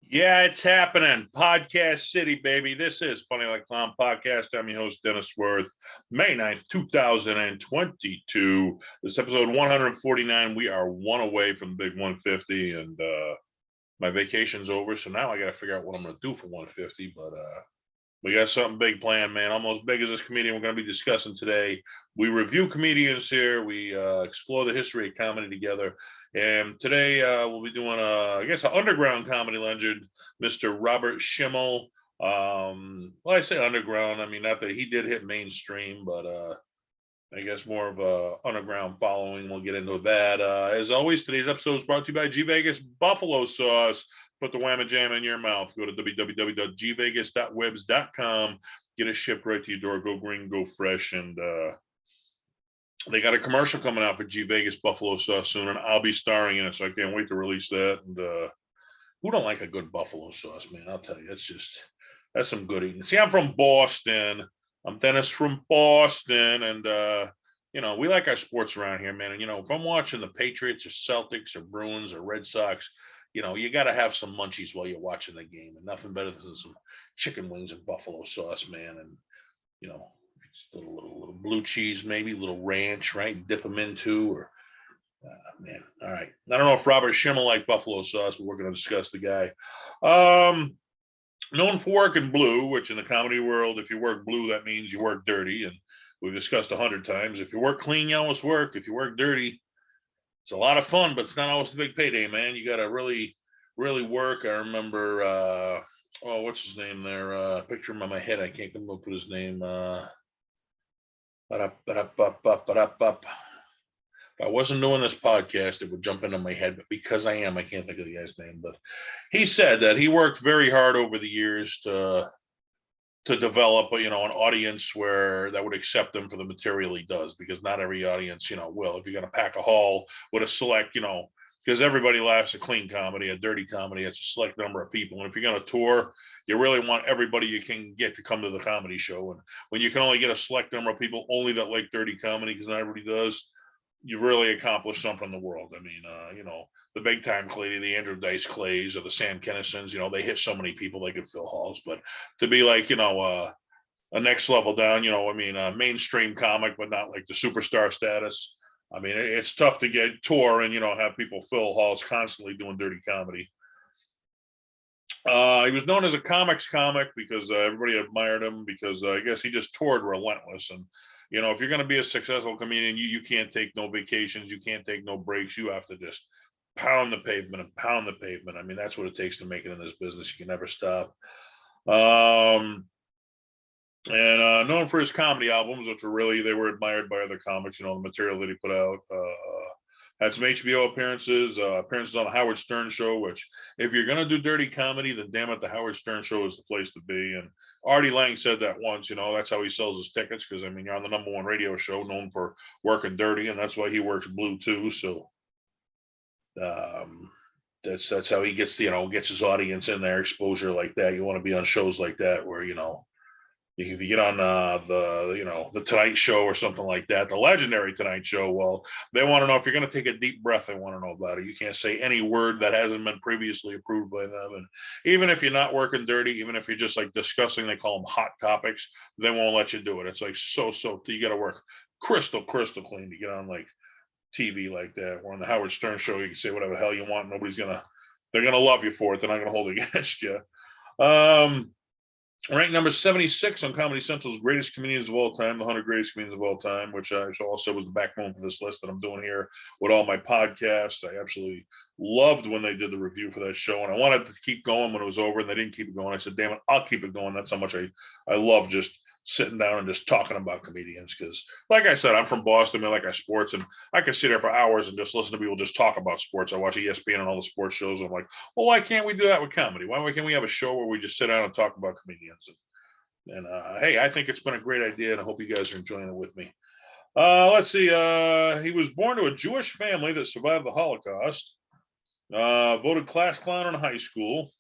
Yeah, it's happening. Podcast City, baby. This is Funny Like Clown Podcast. I'm your host, Dennis Wirth. May 9th, 2022. This episode 149. We are one away from the big 150, and my vacation's over. So now I got to figure out what I'm going to do for 150. But we got something big planned, man. Almost big as this comedian we're going to be discussing today. We review comedians here. We explore the history of comedy together. And today we'll be doing, I guess, an underground comedy legend, Mr. Robert Schimmel. Well, I say underground. I mean, not that he did hit mainstream, but I guess more of a underground following. We'll get into that. As always, today's episode is brought to you by G Vegas Buffalo Sauce. Put the whamma jam in your mouth. Go to www.gvegas.webs.com. Get it shipped right to your door. Go green, go fresh. And they got a commercial coming out for G Vegas Buffalo Sauce soon, and I'll be starring in it. So I can't wait to release that. And who don't like a good buffalo sauce, man? I'll tell you, that's some good eating. See, I'm from Boston. I'm Dennis from Boston, and we like our sports around here, man. And if I'm watching the Patriots or Celtics or Bruins or Red Sox, you got to have some munchies while you're watching the game, and nothing better than some chicken wings and buffalo sauce, man. And you know, little blue cheese, maybe a little ranch, right? Dip them into, or man. All right. I don't know if Robert Schimmel liked buffalo sauce, but we're going to discuss the guy. Known for working blue, which in the comedy world, if you work blue, that means you work dirty. And we've discussed 100 times. If you work clean, you almost work. If you work dirty, it's a lot of fun, but it's not always a big payday, man. You got to really, really work. I remember, what's his name there? Picture him in my head. I can't come up with his name. If I wasn't doing this podcast, it would jump into my head, but because I am, I can't think of the guy's name. But he said that he worked very hard over the years to develop, an audience where that would accept him for the material he does, because not every audience, will. If you're going to pack a hall with a select, because everybody laughs at clean comedy, a dirty comedy, it's a select number of people. And if you're going to tour, you really want everybody you can get to come to the comedy show. And when you can only get a select number of people only that like dirty comedy, because not everybody does, you really accomplished something in the world. I mean, the big time Clay, the Andrew Dice Clays or the Sam Kinnisons, they hit so many people they could fill halls. But to be like, a next level down, a mainstream comic, but not like the superstar status. I mean, it's tough to get tour and, have people fill halls constantly doing dirty comedy. He was known as a comics comic because everybody admired him, because I guess he just toured relentless. And if you're going to be a successful comedian, you can't take no vacations, you can't take no breaks. You have to just pound the pavement and pound the pavement. I mean, that's what it takes to make it in this business. You can never stop. And known for his comedy albums, which they were admired by other comics. The material that he put out. Had some HBO appearances, appearances on the Howard Stern show, which if you're going to do dirty comedy, then damn it, the Howard Stern show is the place to be. And Artie Lang said that once, that's how he sells his tickets. Because, I mean, you're on the #1 radio show known for working dirty, and that's why he works blue too. So that's how he gets, gets his audience in there, exposure like that. You want to be on shows like that where, if you get on the Tonight Show or something like that, the legendary Tonight Show, well, they want to know if you're going to take a deep breath. They want to know about it. You can't say any word that hasn't been previously approved by them. And even if you're not working dirty, even if you're just like discussing, they call them hot topics, they won't let you do it. It's like so you got to work crystal clean to get on like TV like that. Or on the Howard Stern show, you can say whatever the hell you want. They're gonna love you for it. They're not gonna hold it against you. Ranked number 76 on Comedy Central's greatest comedians of all time, the 100 greatest comedians of all time, which I also was the backbone for this list that I'm doing here with all my podcasts. I absolutely loved when they did the review for that show, and I wanted to keep going when it was over, and they didn't keep it going. I said, damn it, I'll keep it going. That's how much I love just sitting down and just talking about comedians, because like I said, I'm from Boston. I like our sports, and I could sit there for hours and just listen to people just talk about sports. I watch ESPN and all the sports shows. I'm like, well, why can't we do that with comedy? Why can't we have a show where we just sit down and talk about comedians? And hey, I think it's been a great idea, and I hope you guys are enjoying it with me. Let's see. He was born to a Jewish family that survived the Holocaust. Voted class clown in high school.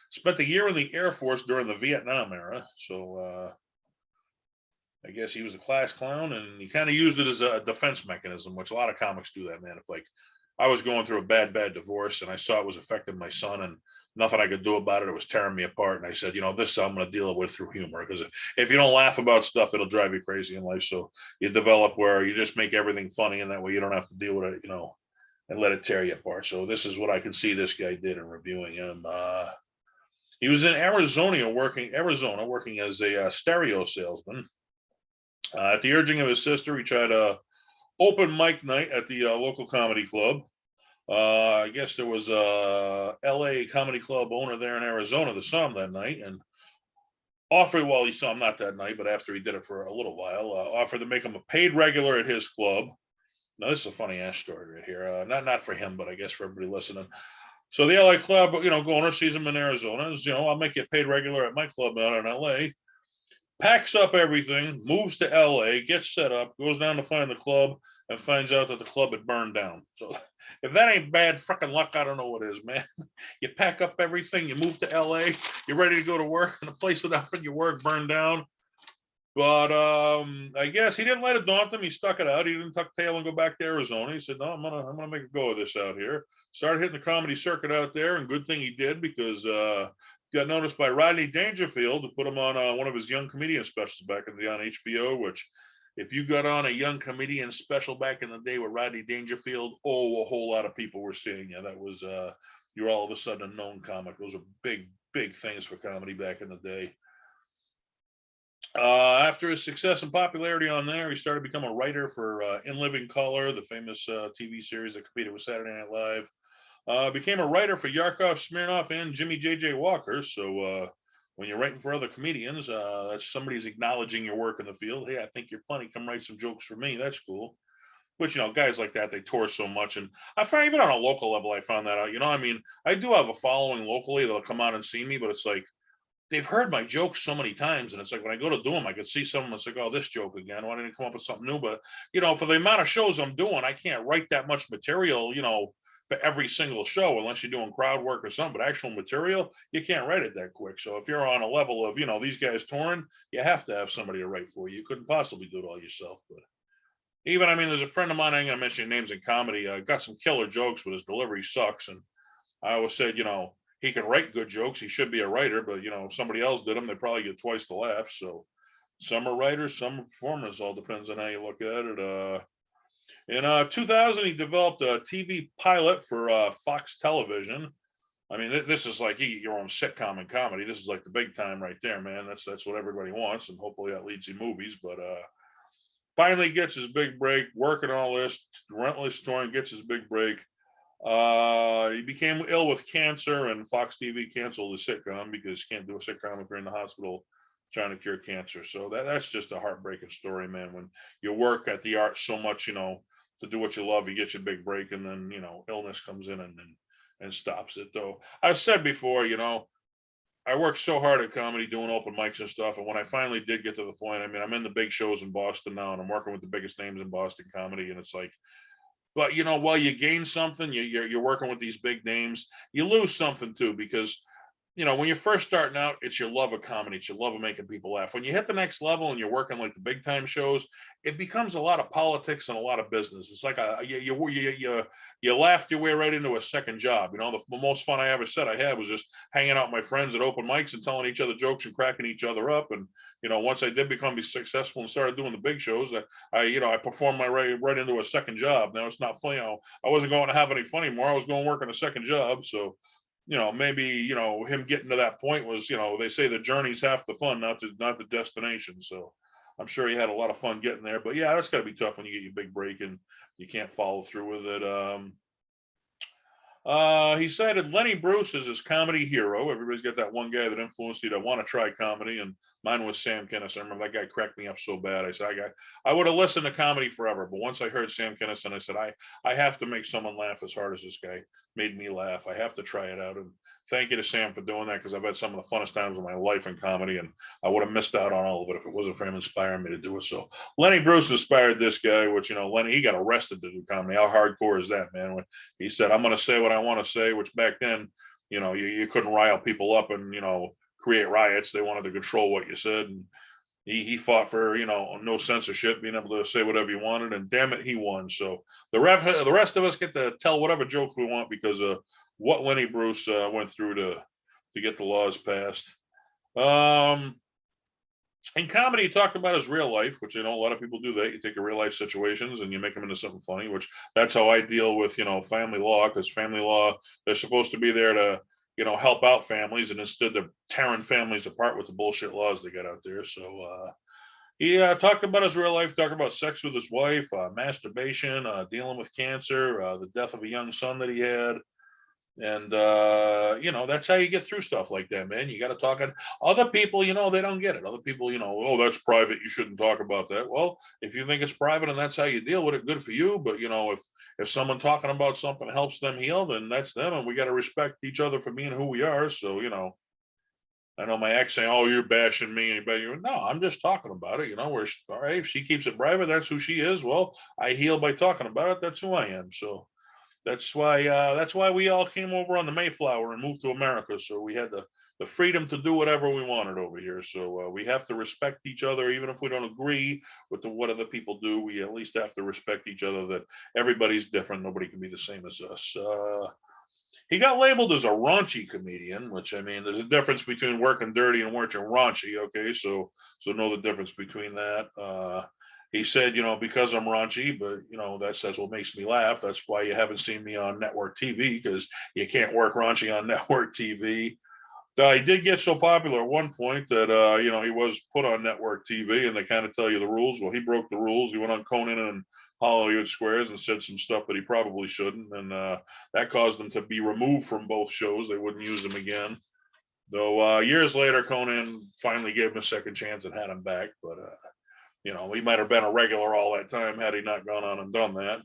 Spent a year in the Air Force during the Vietnam era. So I guess he was a class clown, and he kind of used it as a defense mechanism, which a lot of comics do that, man. If like I was going through a bad divorce, and I saw it was affecting my son, and nothing I could do about it. It was tearing me apart. And I said, this I'm going to deal with through humor, because if you don't laugh about stuff, it'll drive you crazy in life. So you develop where you just make everything funny, and that way you don't have to deal with it, and let it tear you apart. So this is what I can see this guy did in reviewing him. He was in Arizona working as a stereo salesman. At the urging of his sister, he tried a open mic night at the local comedy club. I guess there was a LA comedy club owner there in Arizona that saw him that night, and offered, well, he saw him not that night, but after he did it for a little while, offered to make him a paid regular at his club. Now, this is a funny ass story right here. Not for him, but I guess for everybody listening. So the LA club, owner sees him in Arizona. I'll make you a paid regular at my club out in LA. Packs up everything, moves to LA, gets set up, goes down to find the club, and finds out that the club had burned down. So if that ain't bad freaking luck, I don't know what is, man. You pack up everything, you move to LA, you're ready to go to work, and the place that offered you work burned down. But I guess he didn't let it daunt him. He stuck it out. He didn't tuck tail and go back to Arizona. He said, "No, I'm gonna make a go of this out here." Started hitting the comedy circuit out there, and good thing he did, because got noticed by Rodney Dangerfield to put him on one of his young comedian specials back in the day on HBO. Which, if you got on a young comedian special back in the day with Rodney Dangerfield, a whole lot of people were seeing you. That was you're all of a sudden a known comic. Those are big things for comedy back in the day. After his success and popularity on there, he started to become a writer for In Living Color, the famous TV series that competed with Saturday Night Live. Became a writer for Yakov Smirnoff and Jimmy J.J. Walker. So when you're writing for other comedians, that's somebody's acknowledging your work in the field. Hey, I think you're funny. Come write some jokes for me. That's cool. Which, guys like that, they tour so much. And I find, even on a local level, I found that out. I do have a following locally that'll come out and see me, but it's like, they've heard my jokes so many times, and it's like when I go to do them, I can see someone that's like, "Oh, this joke again. Why didn't I come up with something new?" But for the amount of shows I'm doing, I can't write that much material, for every single show, unless you're doing crowd work or something. But actual material, you can't write it that quick. So if you're on a level of, these guys touring, you have to have somebody to write for you. You couldn't possibly do it all yourself. But even, there's a friend of mine, I ain't gonna mention names in comedy, got some killer jokes, but his delivery sucks. And I always said, he can write good jokes. He should be a writer, but if somebody else did them, they probably get twice the laugh. So some are writers, some are performers. All depends on how you look at it. In 2000, he developed a TV pilot for Fox Television. This is like you get your own sitcom in comedy. This is like the big time right there, man. That's what everybody wants, and hopefully that leads to movies. But finally gets his big break, working all this, relentless touring, gets his big break. He became ill with cancer, and Fox TV canceled the sitcom because you can't do a sitcom if you're in the hospital trying to cure cancer. So that's just a heartbreaking story, man. When you work at the art so much, to do what you love, you get your big break, and then illness comes in and stops it. Though I've said before, I worked so hard at comedy doing open mics and stuff, and when I finally did get to the point, I'm in the big shows in Boston now, and I'm working with the biggest names in Boston comedy, and it's like, but while you gain something, you're working with these big names, you lose something too, because when you're first starting out, it's your love of comedy, it's your love of making people laugh. When you hit the next level and you're working like the big time shows, it becomes a lot of politics and a lot of business. It's like you laughed your way right into a second job. The most fun I ever said I had was just hanging out with my friends at open mics and telling each other jokes and cracking each other up. And once I did become successful and started doing the big shows, I performed my way right into a second job. Now it's not funny. I wasn't going to have any fun anymore. I was going to work on a second job. So maybe, him getting to that point was, they say the journey's half the fun, not the destination. So I'm sure he had a lot of fun getting there, but yeah, that's gotta be tough when you get your big break and you can't follow through with it. He cited Lenny Bruce as his comedy hero. Everybody's got that one guy that influenced you to want to try comedy, and mine was Sam Kinison. I remember that guy cracked me up so bad. I said, I would have listened to comedy forever, but once I heard Sam Kinison, I said, I have to make someone laugh as hard as this guy made me laugh. I have to try it out. And thank you to Sam for doing that, because I've had some of the funnest times of my life in comedy, and I would have missed out on all of it if it wasn't for him inspiring me to do it. So Lenny Bruce inspired this guy, which, Lenny, he got arrested to do comedy. How hardcore is that, man? When he said, I'm going to say what I want to say, which back then, you couldn't rile people up and, create riots. They wanted to control what you said. And, He fought for, no censorship, being able to say whatever you wanted, and damn it, he won. So the rest of us get to tell whatever jokes we want because of what Lenny Bruce went through to get the laws passed. In comedy, he talked about his real life, which a lot of people do that. You take your real life situations and you make them into something funny, which that's how I deal with, family law, because family law, they're supposed to be there to, help out families, and instead they're tearing families apart with the bullshit laws they got out there. So he talked about his real life, talked about sex with his wife, masturbation, dealing with cancer, the death of a young son that he had. And that's how you get through stuff like that, man. You got to talk. And other people, they don't get it. Other people, oh, that's private, you shouldn't talk about that. Well, if you think it's private and that's how you deal with it, good for you. But if someone talking about something helps them heal, then that's them, and we got to respect each other for being who we are. So I know my ex saying, oh, you're bashing me, anybody. No, I'm just talking about it. We're all right. If she keeps it private, that's who she is. Well, I heal by talking about it. That's who I am. So that's why we all came over on the Mayflower and moved to America. So we had the freedom to do whatever we wanted over here. So we have to respect each other, even if we don't agree with what other people do. We at least have to respect each other. That everybody's different. Nobody can be the same as us. He got labeled as a raunchy comedian, which, I mean, there's a difference between working dirty and working raunchy. Okay, so know the difference between that. He said, because I'm raunchy, but that's what makes me laugh. That's why you haven't seen me on network TV, because you can't work raunchy on network TV. He did get so popular at one point that he was put on network TV, and they kind of tell you the rules. Well, he broke the rules. He went on Conan and Hollywood Squares and said some stuff that he probably shouldn't, and that caused him to be removed from both shows. They wouldn't use him again. Though years later, Conan finally gave him a second chance and had him back. But he might have been a regular all that time had he not gone on and done that.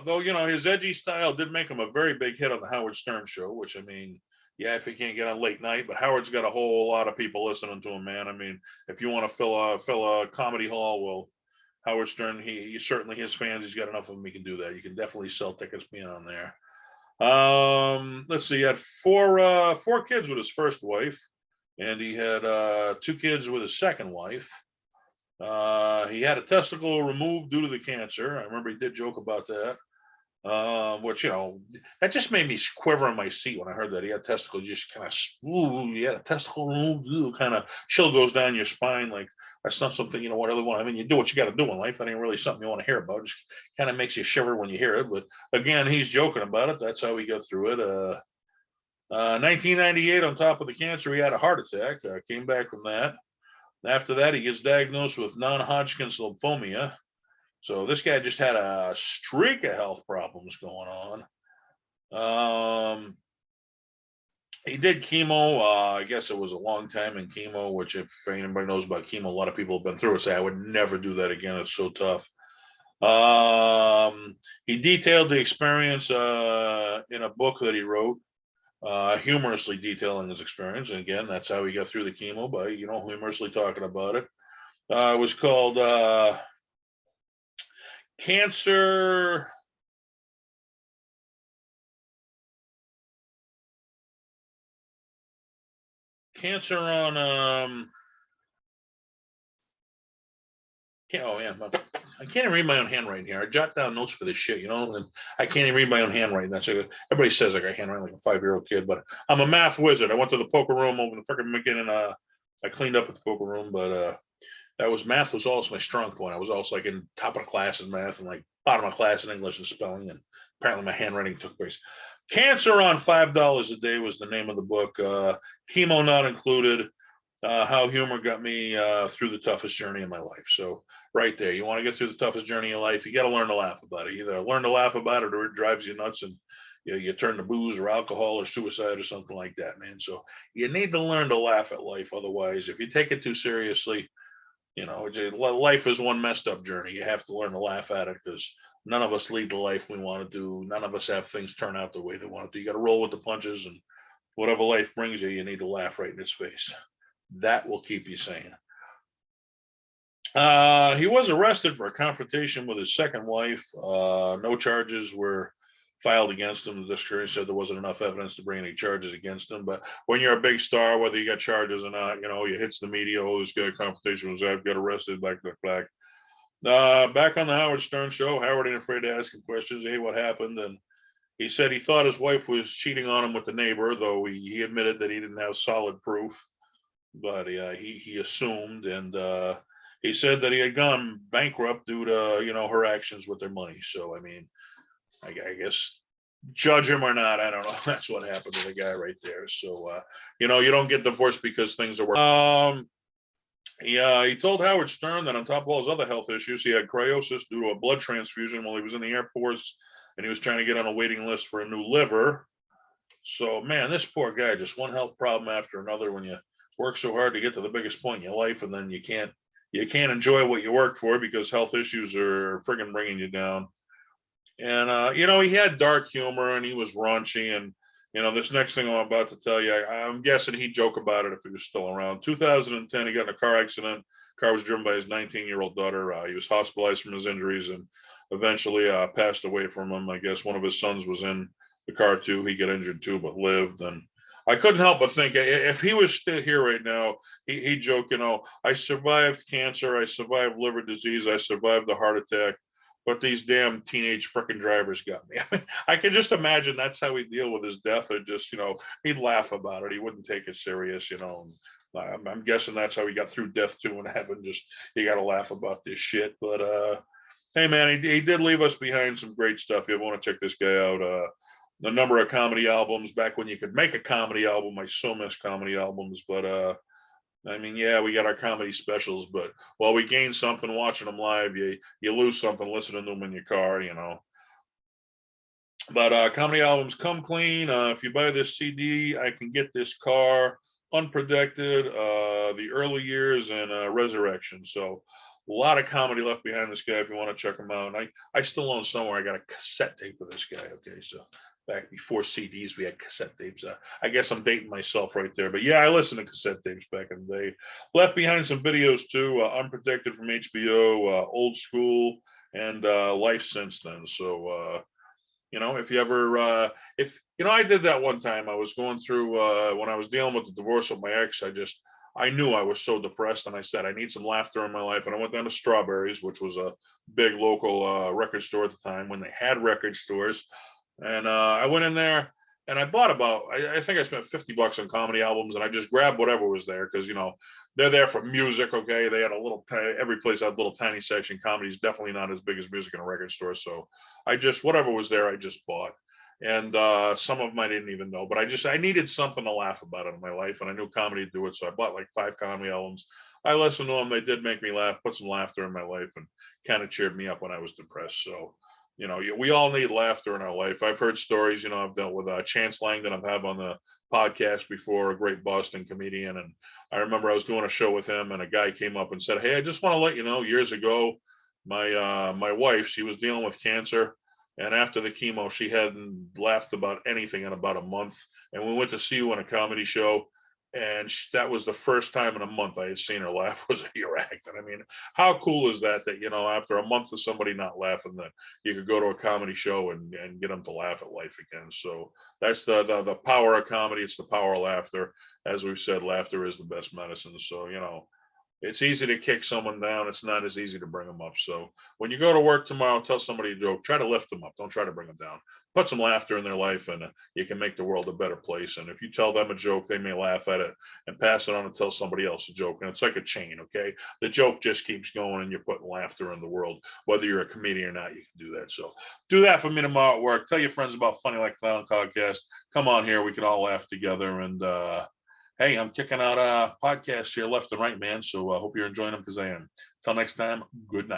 Though, his edgy style did make him a very big hit on the Howard Stern show, which, I mean, yeah, if he can't get on late night, but Howard's got a whole lot of people listening to him, man. I mean, if you want to fill a comedy hall, well, Howard Stern, he certainly, his fans, he's got enough of them. He can do that. You can definitely sell tickets being on there. Let's see, he had four kids with his first wife, and he had 2 kids with his second wife. He had a testicle removed due to the cancer. I remember he did joke about that. Which, that just made me quiver in my seat when I heard that he had testicle. Just kind of, ooh, you had a testicle removed, kind of chill goes down your spine. Like, that's not something you really want. I mean, you do what you got to do in life. That ain't really something you want to hear about. It just kind of makes you shiver when you hear it. But again, he's joking about it. That's how we got through it. 1998, on top of the cancer, he had a heart attack. Came back from that. After that, he gets diagnosed with non-Hodgkin's lymphoma. So this guy just had a streak of health problems going on. He did chemo. I guess it was a long time in chemo, which, if anybody knows about chemo, a lot of people have been through it. Say, I would never do that again. It's so tough. He detailed the experience in a book that he wrote, humorously detailing his experience. And again, that's how he got through the chemo, by humorously talking about it. It was called Cancer on oh yeah, I can't even read my own handwriting here. I jot down notes for this shit, and I can't even read my own handwriting. That's everybody says I got handwriting like a 5-year-old kid, but I'm a math wizard. I went to the poker room over the freaking beginning. I cleaned up at the poker room, but math was also my strong point. I was also like in top of the class in math and like bottom of class in English and spelling, and apparently my handwriting took place. Cancer on $5 a Day was the name of the book. Chemo not included. How humor got me through the toughest journey in my life. So right there, you want to get through the toughest journey in life, you got to learn to laugh about it. Either learn to laugh about it or it drives you nuts and you turn to booze or alcohol or suicide or something like that, man. So you need to learn to laugh at life. Otherwise, if you take it too seriously, life is one messed up journey. You have to learn to laugh at it, because none of us lead the life we want to do. None of us have things turn out the way they want to do. You got to roll with the punches, and whatever life brings you, you need to laugh right in its face. That will keep you sane. He was arrested for a confrontation with his second wife. No charges were filed against him. The district attorney said there wasn't enough evidence to bring any charges against him. But when you're a big star, whether you got charges or not, you hits the media. Oh, this guy confrontation was out, got arrested, black. Back on the Howard Stern show, Howard ain't afraid to ask him questions. Hey, what happened? And he said he thought his wife was cheating on him with the neighbor, though he admitted that he didn't have solid proof. But he assumed, and he said that he had gone bankrupt due to her actions with their money. So I mean, I guess judge him or not, I don't know. That's what happened to the guy right there. So you don't get divorced because things are working. He told Howard Stern that on top of all his other health issues, he had cryosis due to a blood transfusion while he was in the Air Force, and he was trying to get on a waiting list for a new liver. So, man, this poor guy, just one health problem after another. When you work so hard to get to the biggest point in your life, and then you can't enjoy what you worked for because health issues are friggin' bringing you down. And he had dark humor and he was raunchy. And this next thing I'm about to tell you, I'm guessing he'd joke about it if he was still around. 2010, he got in a car accident. Car was driven by his 19-year-old daughter. He was hospitalized from his injuries and eventually passed away from him. I guess one of his sons was in the car too. He got injured too, but lived. And I couldn't help but think, if he was still here right now, he'd joke, I survived cancer, I survived liver disease, I survived the heart attack, but these damn teenage frickin' drivers got me. I mean, I can just imagine that's how he'd deal with his death. Or just, he'd laugh about it. He wouldn't take it serious, I'm guessing that's how he got through death too in heaven. Just, you got to laugh about this shit. But hey, man, he did leave us behind some great stuff. You want to check this guy out. The number of comedy albums back when you could make a comedy album. I so miss comedy albums. But I mean, yeah, we got our comedy specials, but while we gain something watching them live, you lose something listening to them in your car, But comedy albums come clean. If you buy this CD, I Can Get This Car, Unprotected, The Early Years, and Resurrection. So a lot of comedy left behind this guy if you want to check him out. And I still own somewhere. I got a cassette tape of this guy. Okay, so back before CDs, we had cassette tapes. I guess I'm dating myself right there. But yeah, I listened to cassette tapes back in the day. Left behind some videos too, Unprotected from HBO, Old School, and Life Since Then. So, if you ever, I did that one time. I was going through, when I was dealing with the divorce of my ex, I knew I was so depressed, and I said, I need some laughter in my life. And I went down to Strawberries, which was a big local record store at the time when they had record stores. And I went in there and I bought I think I spent $50 on comedy albums, and I just grabbed whatever was there because, they're there for music. Okay. They had every place had a little tiny section. Comedy is definitely not as big as music in a record store. So whatever was there, I just bought. And some of them I didn't even know, but I needed something to laugh about in my life, and I knew comedy would do it. So I bought like 5 comedy albums. I listened to them. They did make me laugh, put some laughter in my life, and kind of cheered me up when I was depressed. So, we all need laughter in our life. I've heard stories, I've dealt with Chance Langdon. I've had on the podcast before, a great Boston comedian. And I remember I was doing a show with him, and a guy came up and said, hey, I just want to let you know, years ago, my wife, she was dealing with cancer. And after the chemo, she hadn't laughed about anything in about a month. And we went to see you on a comedy show. And that was the first time in a month I had seen her laugh was at your act. And I mean, how cool is that, after a month of somebody not laughing, that you could go to a comedy show and get them to laugh at life again. So that's the power of comedy. It's the power of laughter. As we've said, laughter is the best medicine. So, it's easy to kick someone down. It's not as easy to bring them up. So when you go to work tomorrow, tell somebody a joke, try to lift them up. Don't try to bring them down. Put some laughter in their life, and you can make the world a better place. And if you tell them a joke, they may laugh at it and pass it on and tell somebody else a joke. And it's like a chain, okay? The joke just keeps going, and you're putting laughter in the world. Whether you're a comedian or not, you can do that. So do that for me tomorrow at work. Tell your friends about Funny Like Clown podcast. Come on here. We can all laugh together. And hey, I'm kicking out podcasts here left and right, man. So I hope you're enjoying them because I am. Till next time, good night.